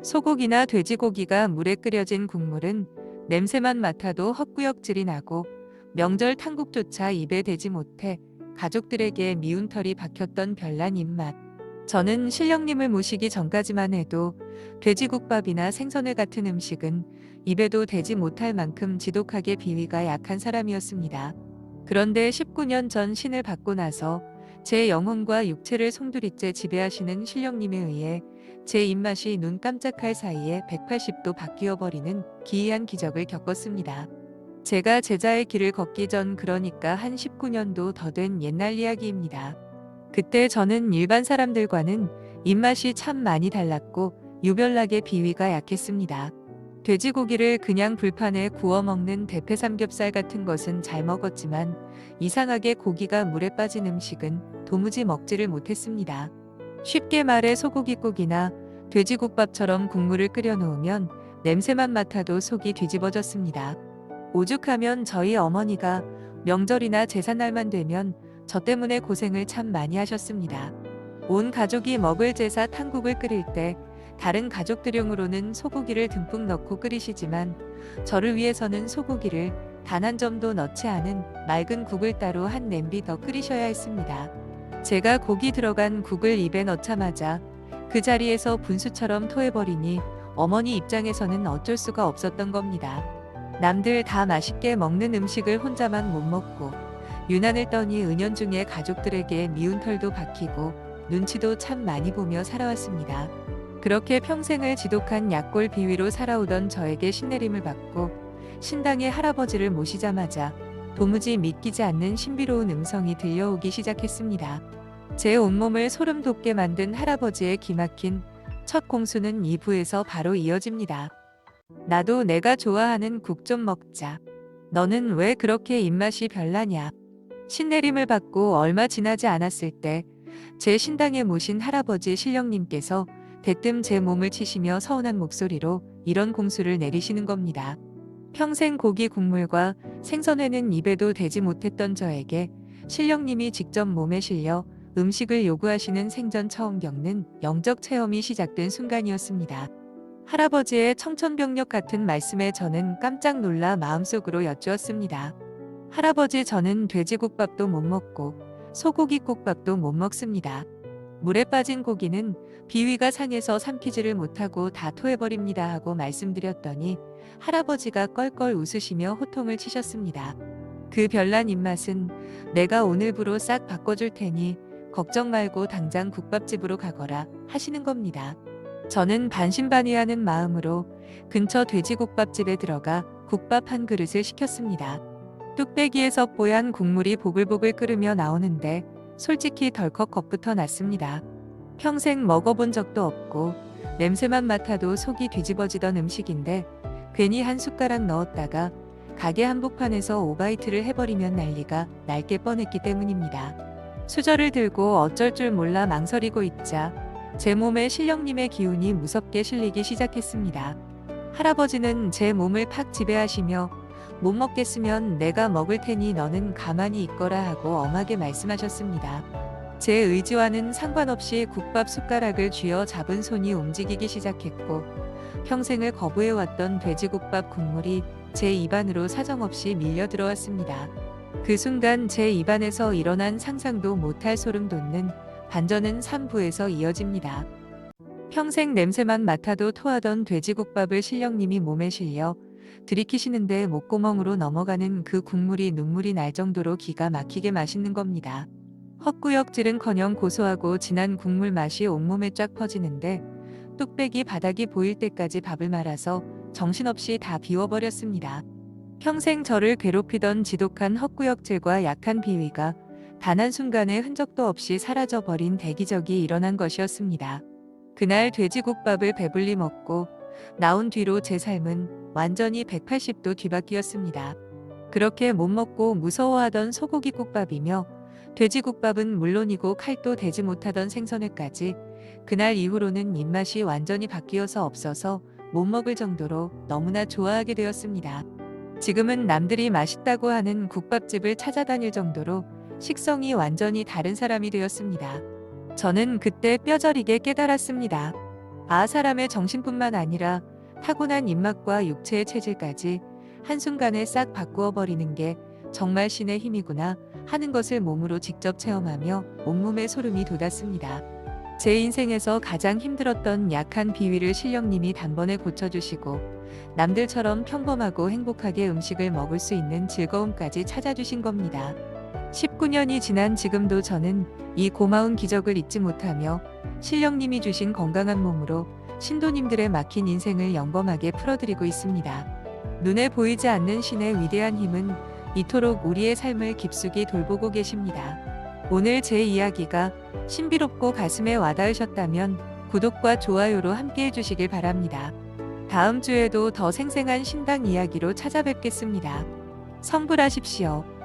소고기나 돼지고기가 물에 끓여진 국물은 냄새만 맡아도 헛구역질이 나고 명절 탕국조차 입에 대지 못해 가족들에게 미운 털이 박혔던 별난 입맛. 저는 신령님을 모시기 전까지만 해도 돼지국밥이나 생선회 같은 음식은 입에도 대지 못할 만큼 지독하게 비위가 약한 사람이었습니다. 그런데 19년 전 신을 받고 나서 제 영혼과 육체를 송두리째 지배하시는 신령님에 의해 제 입맛이 눈 깜짝할 사이에 180도 바뀌어 버리는 기이한 기적을 겪었습니다. 제가 제자의 길을 걷기 전, 그러니까 한 19년도 더 된 옛날 이야기입니다. 그때 저는 일반 사람들과는 입맛이 참 많이 달랐고 유별나게 비위가 약했습니다. 돼지고기를 그냥 불판에 구워 먹는 대패 삼겹살 같은 것은 잘 먹었지만 이상하게 고기가 물에 빠진 음식은 도무지 먹지를 못했습니다. 쉽게 말해 소고기국이나 돼지국밥처럼 국물을 끓여 놓으면 냄새만 맡아도 속이 뒤집어졌습니다. 오죽하면 저희 어머니가 명절이나 제삿날만 되면 저 때문에 고생을 참 많이 하셨습니다. 온 가족이 먹을 제사 탕국을 끓일 때 다른 가족들용으로는 소고기를 듬뿍 넣고 끓이시지만 저를 위해서는 소고기를 단 한 점도 넣지 않은 맑은 국을 따로 한 냄비 더 끓이셔야 했습니다. 제가 고기 들어간 국을 입에 넣자마자 그 자리에서 분수처럼 토해버리니 어머니 입장에서는 어쩔 수가 없었던 겁니다. 남들 다 맛있게 먹는 음식을 혼자만 못 먹고 유난을 떠니 은연중에 가족들에게 미운 털도 박히고 눈치도 참 많이 보며 살아왔습니다. 그렇게 평생을 지독한 약골 비위로 살아오던 저에게 신내림을 받고 신당의 할아버지를 모시자마자 도무지 믿기지 않는 신비로운 음성이 들려오기 시작했습니다. 제 온몸을 소름 돋게 만든 할아버지의 기막힌 첫 공수는 2부에서 바로 이어집니다. 나도 내가 좋아하는 국 좀 먹자. 너는 왜 그렇게 입맛이 별나냐? 신내림을 받고 얼마 지나지 않았을 때 제 신당에 모신 할아버지 신령님께서 대뜸 제 몸을 치시며 서운한 목소리로 이런 공수를 내리시는 겁니다. 평생 고기 국물과 생선회는 입에도 대지 못했던 저에게 신령님이 직접 몸에 실려 음식을 요구하시는 생전 처음 겪는 영적 체험이 시작된 순간이었습니다. 할아버지의 청천벽력 같은 말씀에 저는 깜짝 놀라 마음속으로 여쭈었습니다. 할아버지, 저는 돼지국밥도 못 먹고 소고기 국밥도 못 먹습니다. 물에 빠진 고기는 비위가 상해서 삼키지를 못하고 다 토해버립니다 하고 말씀드렸더니 할아버지가 껄껄 웃으시며 호통을 치셨습니다. 그 별난 입맛은 내가 오늘부로 싹 바꿔줄 테니 걱정 말고 당장 국밥집으로 가거라 하시는 겁니다. 저는 반신반의하는 마음으로 근처 돼지국밥집에 들어가 국밥 한 그릇을 시켰습니다. 뚝배기에서 뽀얀 국물이 보글보글 끓으며 나오는데 솔직히 덜컥 겁부터 났습니다. 평생 먹어본 적도 없고 냄새만 맡아도 속이 뒤집어지던 음식인데 괜히 한 숟가락 넣었다가 가게 한복판에서 오바이트를 해버리면 난리가 날 게 뻔했기 때문입니다. 수저를 들고 어쩔 줄 몰라 망설이고 있자 제 몸에 신령님의 기운이 무섭게 실리기 시작했습니다. 할아버지는 제 몸을 팍 지배하시며 못 먹겠으면 내가 먹을 테니 너는 가만히 있거라 하고 엄하게 말씀하셨습니다. 제 의지와는 상관없이 국밥 숟가락을 쥐어 잡은 손이 움직이기 시작했고 평생을 거부해왔던 돼지국밥 국물이 제 입안으로 사정없이 밀려 들어왔습니다. 그 순간 제 입안에서 일어난 상상도 못할 소름 돋는 반전은 3부에서 이어집니다. 평생 냄새만 맡아도 토하던 돼지국밥을 신령님이 몸에 실려 들이키시는데 목구멍으로 넘어가는 그 국물이 눈물이 날 정도로 기가 막히게 맛있는 겁니다. 헛구역질은커녕 고소하고 진한 국물 맛이 온몸에 쫙 퍼지는데 뚝배기 바닥이 보일 때까지 밥을 말아서 정신없이 다 비워버렸습니다. 평생 저를 괴롭히던 지독한 헛구역질과 약한 비위가 단 한순간에 흔적도 없이 사라져버린 대기적이 일어난 것이었습니다. 그날 돼지국밥을 배불리 먹고 나온 뒤로 제 삶은 완전히 180도 뒤바뀌었습니다. 그렇게 못 먹고 무서워하던 소고기국밥이며 돼지국밥은 물론이고 칼도 대지 못하던 생선회까지 그날 이후로는 입맛이 완전히 바뀌어서 없어서 못 먹을 정도로 너무나 좋아하게 되었습니다. 지금은 남들이 맛있다고 하는 국밥집을 찾아다닐 정도로 식성이 완전히 다른 사람이 되었습니다. 저는 그때 뼈저리게 깨달았습니다. 사람의 정신뿐만 아니라 타고난 입맛과 육체의 체질까지 한순간에 싹 바꾸어 버리는 게 정말 신의 힘이구나 하는 것을 몸으로 직접 체험하며 온몸에 소름이 돋았습니다. 제 인생에서 가장 힘들었던 약한 비위를 신령님이 단번에 고쳐주시고 남들처럼 평범하고 행복하게 음식을 먹을 수 있는 즐거움까지 찾아주신 겁니다. 19년이 지난 지금도 저는 이 고마운 기적을 잊지 못하며 신령님이 주신 건강한 몸으로 신도님들의 막힌 인생을 영범하게 풀어드리고 있습니다. 눈에 보이지 않는 신의 위대한 힘은 이토록 우리의 삶을 깊숙이 돌보고 계십니다. 오늘 제 이야기가 신비롭고 가슴에 와닿으셨다면 구독과 좋아요로 함께 해주시길 바랍니다. 다음 주에도 더 생생한 신당 이야기로 찾아뵙겠습니다. 성불하십시오.